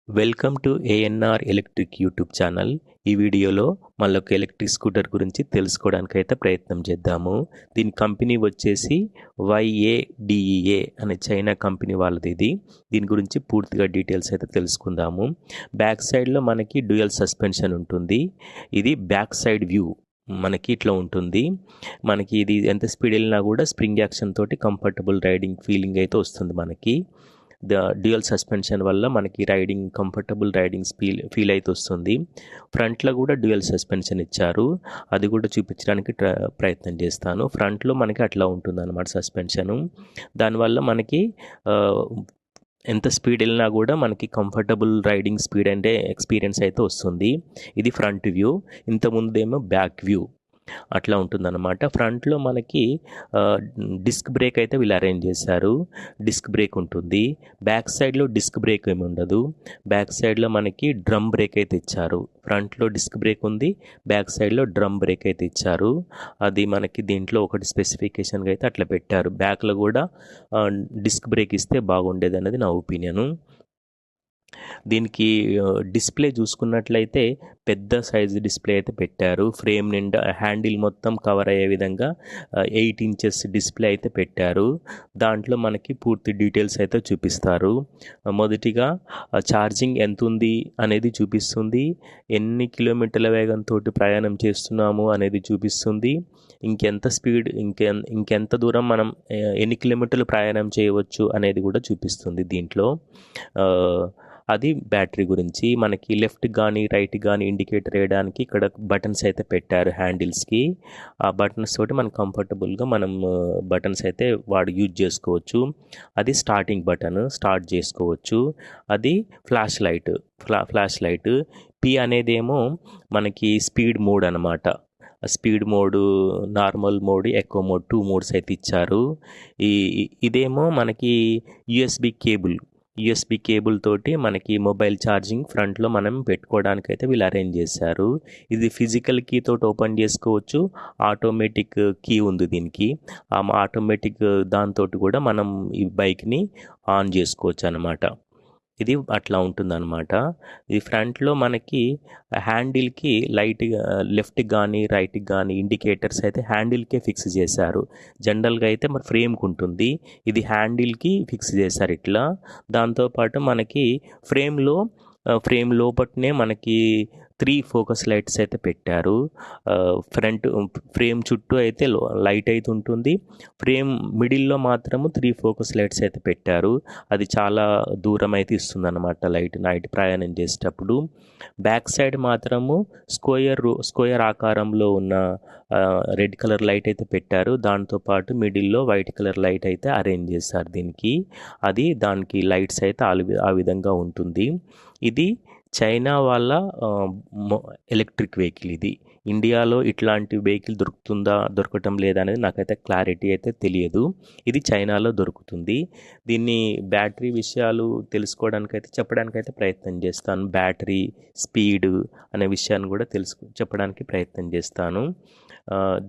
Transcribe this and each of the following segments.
Welcome to ANR electric YouTube channel. ఈ వీడియోలో మళ్ళొక electric scooter గురించి తెలుసుకోవడానికైతే ప్రయత్నం చేద్దాము. దీని కంపెనీ వచ్చేసి YADEA అనే చైనా కంపెనీ వాళ్ళది ఇది. దీని గురించి పూర్తిగా డీటెయిల్స్ అయితే తెలుసుకుందాము. బ్యాక్ సైడ్లో మనకి డ్యూయల్ సస్పెన్షన్ ఉంటుంది. ఇది బ్యాక్ సైడ్ వ్యూ మనకి ఇట్లా ఉంటుంది. మనకి ఇది ఎంత స్పీడ్ వెళ్ళినా కూడా స్ప్రింగ్ యాక్షన్ తోటి కంఫర్టబుల్ రైడింగ్ ఫీలింగ్ అయితే వస్తుంది మనకి. డ్యూయల్ సస్పెన్షన్ వల్ల మనకి రైడింగ్ కంఫర్టబుల్ రైడింగ్ ఫీల్ అయితే వస్తుంది. ఫ్రంట్లో కూడా డ్యూయల్ సస్పెన్షన్ ఇచ్చారు, అది కూడా చూపించడానికి ప్రయత్నం చేస్తాను. ఫ్రంట్లో మనకి అట్లా ఉంటుంది అన్నమాట సస్పెన్షను. దానివల్ల మనకి ఎంత స్పీడ్ వెళ్ళినా కూడా మనకి కంఫర్టబుల్ రైడింగ్ స్పీడ్ అంటే ఎక్స్పీరియన్స్ అయితే వస్తుంది. ఇది ఫ్రంట్ వ్యూ. ఇంతకుముందేమో బ్యాక్ వ్యూ అట్లా ఉంటుందన్నమాట. ఫ్రంట్లో మనకి డిస్క్ బ్రేక్ అయితే వీళ్ళు అరేంజ్ చేశారు. డిస్క్ బ్రేక్ ఉంటుంది. బ్యాక్ సైడ్లో డిస్క్ బ్రేక్ ఏమి ఉండదు. బ్యాక్ సైడ్లో మనకి డ్రమ్ బ్రేక్ అయితే ఇచ్చారు. ఫ్రంట్లో డిస్క్ బ్రేక్ ఉంది, బ్యాక్ సైడ్లో డ్రమ్ బ్రేక్ అయితే ఇచ్చారు. అది మనకి దీంట్లో ఒకటి స్పెసిఫికేషన్గా అయితే అట్లా పెట్టారు. బ్యాక్లో కూడా డిస్క్ బ్రేక్ ఇస్తే బాగుండేది అనేది నా ఒపీనియను. దీనికి డిస్ప్లే చూసుకున్నట్లయితే పెద్ద సైజు డిస్ప్లే అయితే పెట్టారు. ఫ్రేమ్ నిండా హ్యాండిల్ మొత్తం కవర్ అయ్యే విధంగా 8 ఇంచెస్ డిస్ప్లే అయితే పెట్టారు. దాంట్లో మనకి పూర్తి డీటెయిల్స్ అయితే చూపిస్తారు. మొదటిగా ఛార్జింగ్ ఎంత ఉంది అనేది చూపిస్తుంది, ఎన్ని కిలోమీటర్ల వేగంతో ప్రయాణం చేస్తున్నాము అనేది చూపిస్తుంది, ఇంకెంత స్పీడ్ ఇంకెంత దూరం మనం ఎన్ని కిలోమీటర్లు ప్రయాణం చేయవచ్చు అనేది కూడా చూపిస్తుంది దీంట్లో. అది బ్యాటరీ గురించి. మనకి లెఫ్ట్ కానీ రైట్ కానీ ఇండికేటర్ వేయడానికి ఇక్కడ బటన్స్ అయితే పెట్టారు హ్యాండిల్స్కి. ఆ బటన్స్ తోటి మనం కంఫర్టబుల్గా మనం బటన్స్ అయితే యూజ్ చేసుకోవచ్చు. అది స్టార్టింగ్ బటన్, స్టార్ట్ చేసుకోవచ్చు. అది ఫ్లాష్ లైట్. P అనేదేమో మనకి స్పీడ్ మోడ్ అనమాట. స్పీడ్ మోడు, నార్మల్ మోడ్, ఎక్కువ మోడ్, 2 మోడ్స్ అయితే ఇచ్చారు. ఇదేమో మనకి యూఎస్బి కేబుల్ తోటి మనకి మొబైల్ ఛార్జింగ్ ఫ్రంట్లో మనం పెట్టుకోవడానికి అయితే వీళ్ళు అరేంజ్ చేశారు. ఇది ఫిజికల్ కీ తోటి ఓపెన్ చేసుకోవచ్చు, ఆటోమేటిక్ కీ ఉంది దీనికి. ఆ ఆటోమేటిక్ దాంతో కూడా మనం ఈ బైక్ని ఆన్ చేసుకోవచ్చు అన్నమాట. ఇది అట్లా ఉంటుందన్నమాట. ఈ ఫ్రంట్లో మనకి హ్యాండిల్కి లైట్గా లెఫ్ట్కి కానీ రైట్కి కానీ ఇండికేటర్స్ అయితే హ్యాండిల్కే ఫిక్స్ చేశారు. జనరల్గా అయితే మరి ఫ్రేమ్కి ఉంటుంది, ఇది హ్యాండిల్కి ఫిక్స్ చేశారు ఇట్లా. దాంతోపాటు మనకి ఫ్రేమ్ లోపట్నే మనకి 3 ఫోకస్ లైట్స్ అయితే పెట్టారు. ఫ్రేమ్ చుట్టూ అయితే లైట్ అయితే ఉంటుంది. ఫ్రేమ్ మిడిల్లో మాత్రము 3 ఫోకస్ లైట్స్ అయితే పెట్టారు. అది చాలా దూరం అయితే ఇస్తుంది అన్నమాట లైట్ నైట్ ప్రయాణం చేసేటప్పుడు. బ్యాక్ సైడ్ మాత్రము స్క్వేర్ ఆకారంలో ఉన్న రెడ్ కలర్ లైట్ అయితే పెట్టారు. దాంతోపాటు మిడిల్లో వైట్ కలర్ లైట్ అయితే అరేంజ్ చేశారు దీనికి. దానికి లైట్స్ అయితే ఆ విధంగా ఉంటుంది. ఇది చైనా వాళ్ళ ఎలక్ట్రిక్ వెహికల్. ఇది ఇండియాలో ఇట్లాంటి వెహికల్ దొరకటం లేదా అనేది నాకైతే క్లారిటీ అయితే తెలియదు. ఇది చైనాలో దొరుకుతుంది. దీన్ని బ్యాటరీ విషయాలు తెలుసుకోవడానికైతే చెప్పడానికైతే ప్రయత్నం చేస్తాను. బ్యాటరీ స్పీడ్ అనే విషయాన్ని కూడా చెప్పడానికి ప్రయత్నం చేస్తాను.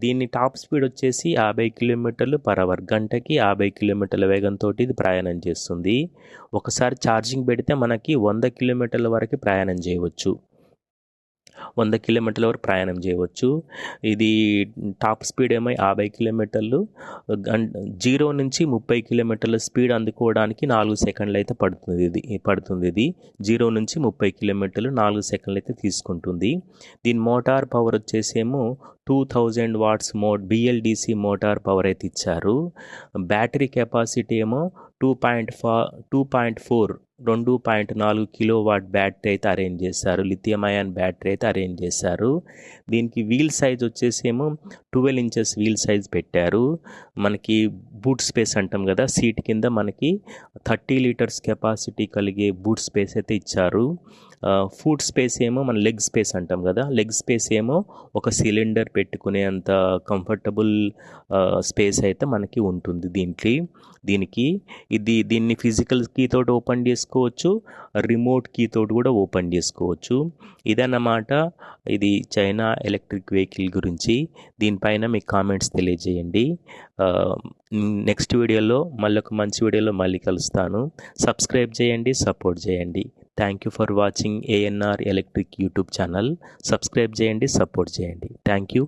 దీని టాప్ స్పీడ్ వచ్చేసి 50 km/h, గంటకి 50 కిలోమీటర్ల వేగంతో ఇది ప్రయాణం చేస్తుంది. ఒకసారి ఛార్జింగ్ పెడితే మనకి 100 కిలోమీటర్ల వరకు ప్రయాణం చేయవచ్చు. 100 కిలోమీటర్ల వరకు ప్రయాణం చేయవచ్చు. ఇది టాప్ స్పీడ్ ఏమో 50 కిలోమీటర్లు. 0 నుంచి 30 కిలోమీటర్ల స్పీడ్ అందుకోవడానికి 4 సెకండ్లు అయితే పడుతుంది. ఇది 0 నుంచి 30 కిలోమీటర్లు 4 సెకండ్లు అయితే తీసుకుంటుంది. దీని మోటార్ పవర్ వచ్చేసేమో 2000 వాట్స్ BLDC మోటార్ పవర్ అయితే ఇచ్చారు. బ్యాటరీ కెపాసిటీ ఏమో 2.4 కిలోవాట్ బ్యాటరీ అయితే అరేంజ్ చేశారు. లిథియం అయాన్ బ్యాటరీ అయితే అరేంజ్ చేశారు. దీనికి వీల్ సైజ్ వచ్చేసేమో 12 ఇంచెస్ వీల్ సైజ్ పెట్టారు. మనకి బూట్ స్పేస్ అంటాం కదా, సీట్ కింద మనకి 30 లీటర్స్ కెపాసిటీ కలిగే బూట్ స్పేస్ అయితే ఇచ్చారు. ఫుట్ స్పేస్ ఏమో మన లెగ్ స్పేస్ అంటాం కదా, లెగ్ స్పేస్ ఏమో ఒక సిలిండర్ పెట్టుకునే అంత కంఫర్టబుల్ స్పేస్ అయితే మనకి ఉంటుంది దీనికి. దీన్ని ఫిజికల్ కీ తోటి ఓపెన్ చేసుకోవచ్చు, రిమోట్ కీ తోటి కూడా ఓపెన్ చేసుకోవచ్చు. ఇదన్నమాట ఇది చైనా ఎలక్ట్రిక్ వెహికల్ గురించి. దీనిపైన మీ కామెంట్స్ తెలియజేయండి. నెక్స్ట్ వీడియోలో మళ్ళీ ఒక మంచి వీడియోలో మళ్ళీ కలుస్తాను. సబ్స్క్రైబ్ చేయండి, సపోర్ట్ చేయండి. Thank you for watching ANR electric YouTube channel. Subscribe చేయండి, సపోర్ట్ చేయండి. Thank you.